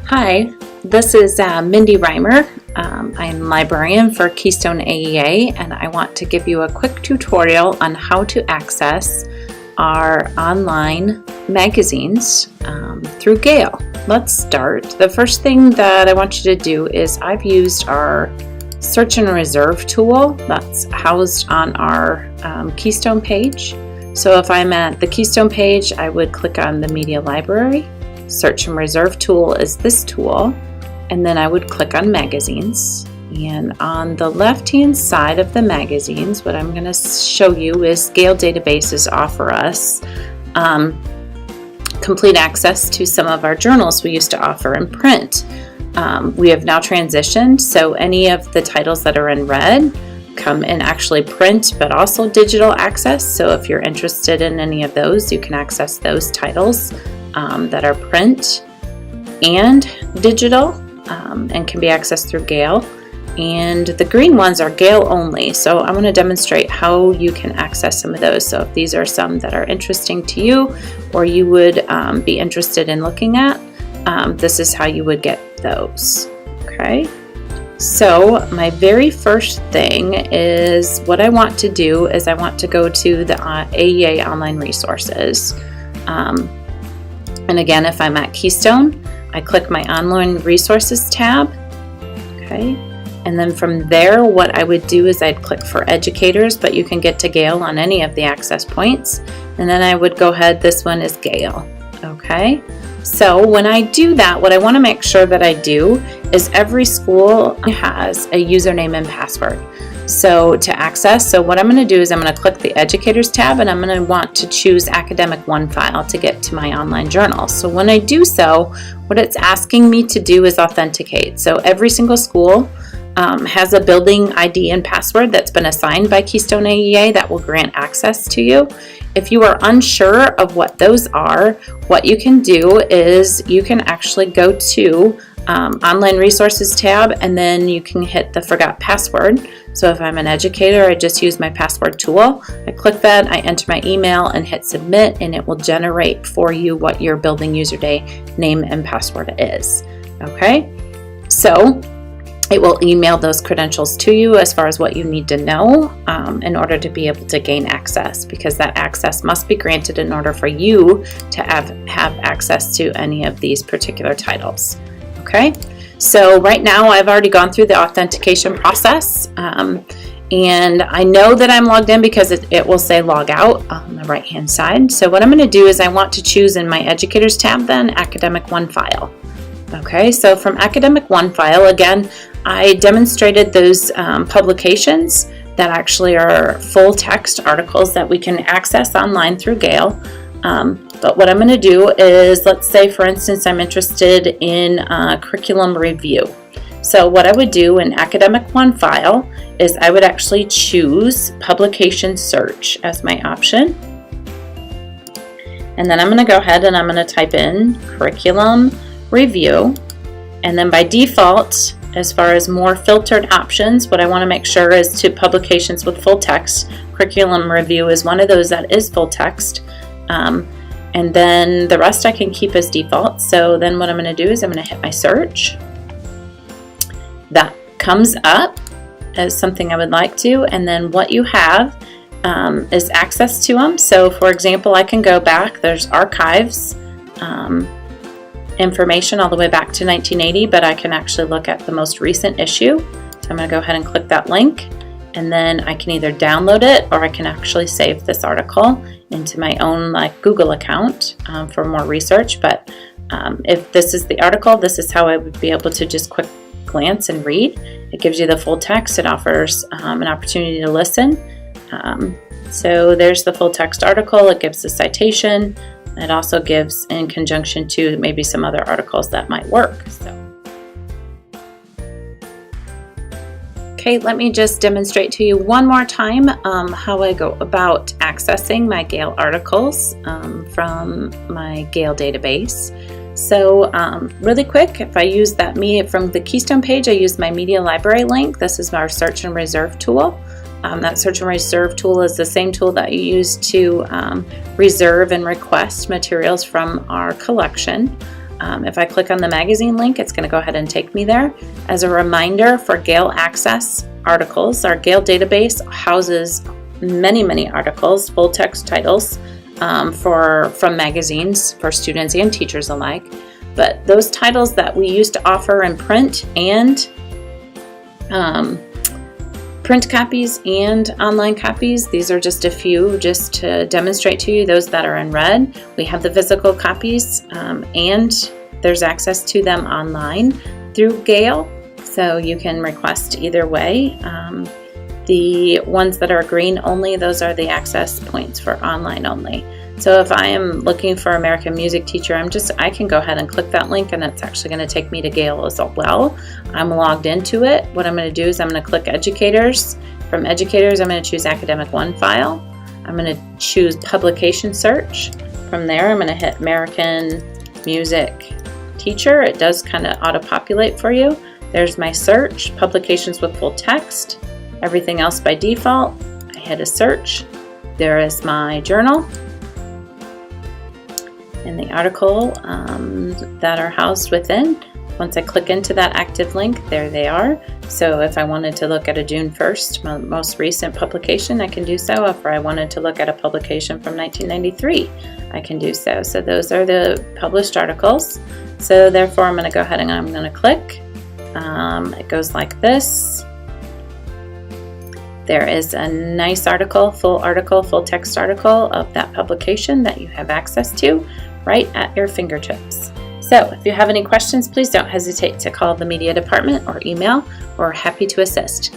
Hi, this is Mindy Reimer. I'm librarian for Keystone AEA, and I want to give you a quick tutorial on how to access our online magazines through Gale. Let's start. The first thing that I want you to do is I've used our search and reserve tool that's housed on our Keystone page. So if I'm at the Keystone page, I would click on the Media Library. Search and reserve tool is this tool, and then I would click on magazines. And on the left hand side of the magazines, what I'm going to show you is Gale databases offer us complete access to some of our journals we used to offer in print. We have now transitioned, so any of the titles that are in red come in actually print but also digital access. So if you're interested in any of those, you can access those titles that are print and digital and can be accessed through Gale. And the green ones are Gale only. So I'm going to demonstrate how you can access some of those. So if these are some that are interesting to you or you would be interested in looking at, this is how you would get those. Okay. So my very first thing is what I want to do is I want to go to the AEA online resources. And again, if I'm at Keystone, I click my online resources tab. Okay. And then from there, what I would do is I'd click for educators, but you can get to Gale on any of the access points. And then I would go ahead, this one is Gale. Okay. So when I do that, what I want to make sure that I do is every school has a username and password. So to access, so what I'm going to do is I'm going to click the Educators tab, and I'm going to want to choose Academic Onefile to get to my online journal. So when I do so, what it's asking me to do is authenticate. So every single school has a building ID and password that's been assigned by Keystone AEA that will grant access to you. If you are unsure of what those are, what you can do is you can actually go to online resources tab, and then you can hit the forgot password. So if I'm an educator, I just use my password tool. I click that, I enter my email and hit submit, and it will generate for you what your building username, name, and password is. Okay, so it will email those credentials to you as far as what you need to know in order to be able to gain access, because that access must be granted in order for you to have access to any of these particular titles. Okay, so right now I've already gone through the authentication process, and I know that I'm logged in because it will say log out on the right hand side. So what I'm going to do is I want to choose in my Educators tab then Academic Onefile. Okay, so from Academic Onefile, again, I demonstrated those publications that actually are full text articles that we can access online through Gale. But what I'm going to do is, let's say for instance I'm interested in curriculum review. So what I would do in Academic Onefile is I would actually choose publication search as my option. And then I'm going to go ahead and I'm going to type in curriculum review. And then by default, as far as more filtered options, what I want to make sure is to publications with full text. Curriculum review is one of those that is full text. And then the rest I can keep as default. So then what I'm going to do is I'm going to hit my search. That comes up as something I would like to. And then what you have is access to them. So for example, I can go back. There's archives information all the way back to 1980, but I can actually look at the most recent issue. So I'm going to go ahead and click that link, and then I can either download it or I can actually save this article into my own Google account for more research. But if this is the article, this is how I would be able to just quick glance and read. It gives you the full text. It offers an opportunity to listen. So there's the full text article. It gives the citation. It also gives in conjunction to maybe some other articles that might work. Okay, let me just demonstrate to you one more time how I go about accessing my Gale articles from my Gale database. So really quick, if I use that from the Keystone page, I use my Media Library link. This is our search and reserve tool. That search and reserve tool is the same tool that you use to reserve and request materials from our collection. If I click on the magazine link, it's going to go ahead and take me there. As a reminder, for Gale Access articles, our Gale database houses many articles, full text titles from magazines for students and teachers alike. But those titles that we used to offer in print and print copies and online copies, these are just a few just to demonstrate to you those that are in red. We have the physical copies and there's access to them online through Gale, so you can request either way. The ones that are green only, those are the access points for online only. So if I am looking for American Music Teacher, I can go ahead and click that link, and it's actually going to take me to Gale as well. I'm logged into it. What I'm going to do is I'm going to click Educators. From Educators, I'm going to choose Academic Onefile. I'm going to choose Publication Search. From there, I'm going to hit American Music Teacher. It does kind of auto-populate for you. There's my search, publications with full text. Everything else by default. I hit a search. There is my journal and the article that are housed within. Once I click into that active link, there they are. So if I wanted to look at a June 1st, my most recent publication, I can do so. If I wanted to look at a publication from 1993, I can do so. So those are the published articles. So therefore, I'm going to go ahead and I'm going to click. It goes like this. There is a nice article, full text article of that publication that you have access to right at your fingertips. So if you have any questions, please don't hesitate to call the media department or email. We're happy to assist.